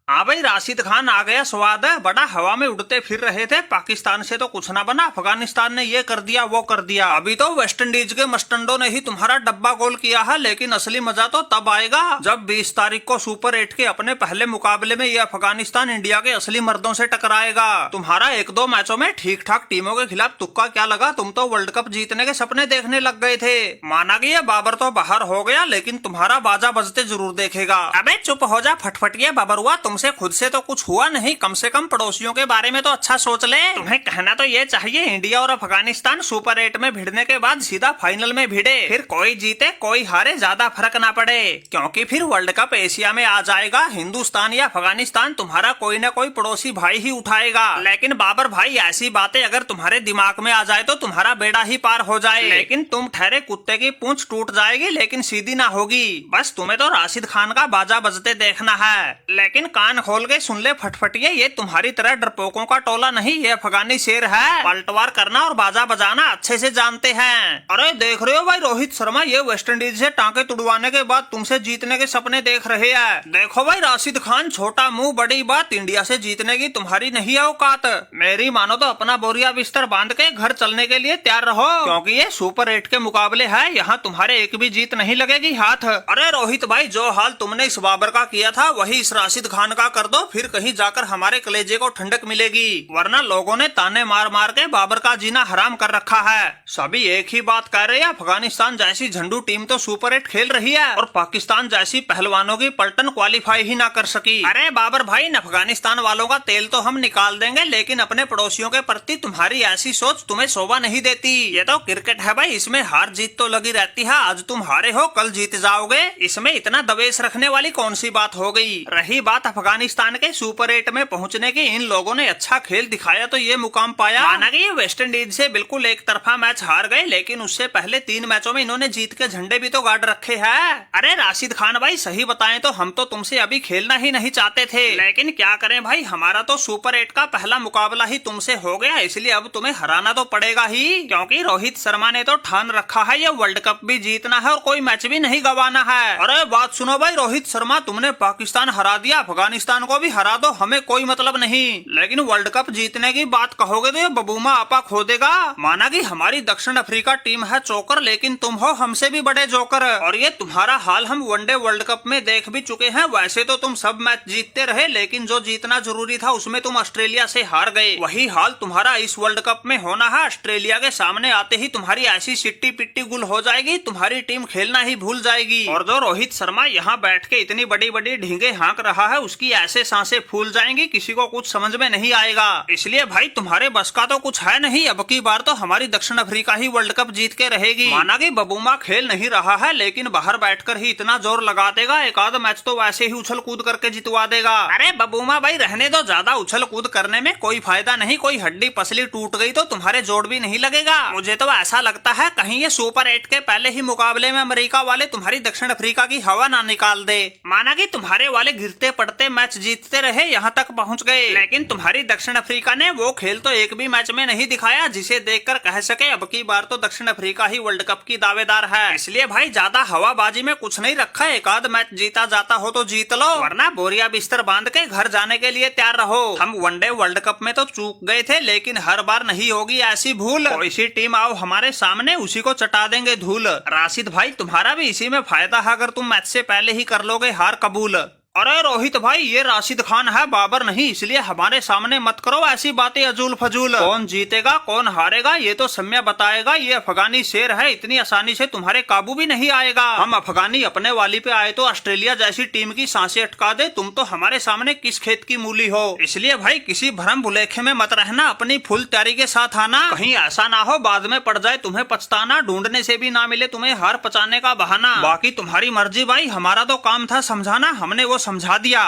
हाँ भाई, राशिद खान आ गया स्वाद है। बड़ा हवा में उड़ते फिर रहे थे, पाकिस्तान से तो कुछ ना बना, अफगानिस्तान ने ये कर दिया वो कर दिया। अभी तो वेस्ट इंडीज के मस्टंडो ने ही तुम्हारा डब्बा गोल किया है, लेकिन असली मजा तो तब आएगा जब 20 तारीख को सुपर 8 के अपने पहले मुकाबले में ये अफगानिस्तान इंडिया के असली मर्दों से टकराएगा। तुम्हारा 1-2 मैचों में ठीक ठाक टीमों के खिलाफ तुक्का क्या लगा, तुम तो वर्ल्ड कप जीतने के सपने देखने लग गए थे। माना कि ये बाबर तो बाहर हो गया, लेकिन तुम्हारा बाजा बजते जरूर देखेगा। अबे चुप हो जा फटफटिया बाबरुआ, तुमसे खुद से तो कुछ हुआ नहीं, कम से कम पड़ोसियों के बारे में तो अच्छा सोच ले। तुम्हें कहना तो ये चाहिए इंडिया और अफगानिस्तान सुपर 8 में भिड़ने के बाद सीधा फाइनल में भिड़े, फिर कोई जीते कोई हारे ज्यादा फर्क ना पड़े, क्योंकि फिर वर्ल्ड कप एशिया में आ जाएगा। हिंदुस्तान या अफगानिस्तान तुम्हारा कोई ना कोई पड़ोसी भाई ही उठाएगा। लेकिन बाबर भाई, ऐसी बातें अगर तुम्हारे दिमाग में आ जाए तो तुम्हारा बेड़ा ही पार हो जाए। लेकिन तुम ठहरे कुत्ते की पूंछ टूट जाएगी, लेकिन सीधी ना होगी। बस तुम्हें तो राशिद खान का बाजा बजते देखना है। लेकिन कान खोल के सुन ले फटफटिए, ये तुम्हारी तरह डरपोकों का टोला नहीं, ये अफगानी शेर है। पलटवार करना और बाजा बजाना अच्छे से जानते हैं। अरे देख रहे हो भाई रोहित शर्मा, ये वेस्ट इंडीज से टांके तुड़वाने के बाद तुमसे जीतने के सपने देख रहे हैं। देखो भाई राशिद खान, छोटा मुंह बड़ी बात, इंडिया से जीतने की तुम्हारी नहीं औकात। मेरी मानो तो अपना बोरिया बिस्तर बांध के घर चलने के लिए तैयार रहो, क्योंकि ये सुपर 8 के मुकाबले है, यहाँ तुम्हारे एक भी जीत नहीं लगेगी हाथ। अरे रोहित भाई, जो हाल तुमने इस बाबर का किया था वही इस राशिद खान का कर दो, फिर कहीं जाकर हमारे कलेजे को ठंडक मिलेगी। वरना लोगों ने ताने मार मार के बाबर का जीना हराम कर रखा है। सभी एक ही बात कह रहे हैं, अफगानिस्तान जैसी झंडू टीम तो सुपर 8 खेल रही है और पाकिस्तान जैसी पहलवानों की पलटन क्वालिफाई ही ना कर सकी। अरे बाबर भाई, अफगानिस्तान वालों का तेल तो हम निकाल देंगे, लेकिन अपने पड़ोसियों के प्रति तुम्हारी ऐसी सोच तुम्हें शोभा नहीं देती। ये तो क्रिकेट है भाई, इसमें हार जीत तो लगी रहती है। आज तुम हारे हो, कल जीत जाओगे, इसमें इतना दवेश रखने वाली कौन सी बात हो गई। रही बात अफगानिस्तान के सुपर 8 में पहुंचने की, इन लोगों ने अच्छा खेल दिखाया तो ये मुकाम पाया। माना कि ये वेस्ट इंडीज से बिल्कुल एक तरफा मैच हार गए, लेकिन उससे पहले 3 मैचों में इन्होंने जीत के झंडे भी तो गाड़ रखे हैं। अरे राशिद खान भाई, सही बताएं तो हम तो तुमसे अभी खेलना ही नहीं चाहते थे, लेकिन क्या करें भाई, हमारा तो सुपर 8 का पहला मुकाबला ही तुमसे हो गया, इसलिए अब तुम्हें हराना तो पड़ेगा ही। क्योंकि रोहित शर्मा ने तो ठान रखा है ये वर्ल्ड कप भी जीतना है और कोई मैच भी नहीं गंवाना है। अरे बात सुनो भाई रोहित शर्मा, तुमने पाकिस्तान हरा दिया, अफगानिस्तान को भी हरा दो, हमें कोई मतलब नहीं, लेकिन वर्ल्ड कप जीतने की बात कहोगे तो ये बबूमा आपा खो देगा। माना कि हमारी दक्षिण अफ्रीका टीम है चोकर, लेकिन तुम हो हमसे भी बड़े जोकर, और ये तुम्हारा हाल हम वनडे वर्ल्ड कप में देख भी चुके हैं। वैसे तो तुम सब मैच जीतते रहे, लेकिन जो जीतना जरूरी था उसमें तुम ऑस्ट्रेलिया से हार गए। वही हाल तुम्हारा इस वर्ल्ड कप में होना है। ऑस्ट्रेलिया के सामने आते ही तुम्हारी ऐसी सिट्टी पिट्टी गुल हो जाएगी, तुम्हारी टीम खेलना ही भूल जाएगी। और जो रोहित शर्मा यहाँ बैठ के इतनी बड़ी बड़ी ढींगे हाँक रहा है, उसकी ऐसे सांसें फूल जाएंगी, किसी को कुछ समझ में नहीं आएगा। इसलिए भाई तुम्हारे बस का तो कुछ है नहीं, अब की बार तो हमारी दक्षिण अफ्रीका ही वर्ल्ड कप जीत के रहेगी। माना कि बबूमा खेल नहीं रहा है, लेकिन बाहर बैठकर ही इतना जोर लगा देगा, एक आध मैच तो वैसे ही उछल कूद करके जितवा देगा। अरे बबूमा भाई रहने दो, ज्यादा उछल कूद करने में कोई फायदा नहीं, कोई हड्डी पसली टूट गई तो तुम्हारे जोड़ भी नहीं लगेगा। मुझे तो ऐसा लगता है कहीं ये सुपर 8 के पहले ही मुकाबले में अमेरिका वाले तुम्हारी दक्षिण अफ्रीका की हवा ना निकाल दे। माना कि तुम्हारे वाले गिरते पड़ते मैच जीतते रहे, यहाँ तक पहुँच गए, लेकिन तुम्हारी दक्षिण अफ्रीका ने वो खेल तो एक भी मैच में नहीं दिखाया जिसे देखकर कह सके अब की बार तो दक्षिण अफ्रीका ही वर्ल्ड कप की दावेदार है। इसलिए भाई ज्यादा हवाबाजी में कुछ नहीं रखा, एक आध मैच जीता जाता हो तो जीत लो, वरना बोरिया बिस्तर बांध के घर जाने के लिए तैयार रहो। हम वनडे वर्ल्ड कप में तो चूक गए थे, लेकिन हर बार नहीं होगी ऐसी भूल। कोई सी टीम आओ हमारे सामने, उसी को चटा देंगे धूल। राशिद भाई तुम्हारा भी इसी में फायदा है, अगर तुम मैच से पहले ही कर लोगे हार कबूल। अरे रोहित भाई, ये राशिद खान है बाबर नहीं, इसलिए हमारे सामने मत करो ऐसी बातें अजूल फजूल। कौन जीतेगा कौन हारेगा ये तो समय बताएगा, ये अफगानी शेर है, इतनी आसानी से तुम्हारे काबू भी नहीं आएगा। हम अफगानी अपने वाली पे आए तो ऑस्ट्रेलिया जैसी टीम की सांसें अटका दे, तुम तो हमारे सामने किस खेत की मूली हो। इसलिए भाई किसी भ्रम भुलेखे में मत रहना, अपनी फुल तैयारी के साथ आना, कहीं ऐसा ना हो बाद में पड़ जाए तुम्हें पछताना, ढूंढने से भी ना मिले तुम्हें हार पचाने का बहाना। बाकी तुम्हारी मर्जी भाई, हमारा तो काम था समझाना, हमने वो समझा दिया।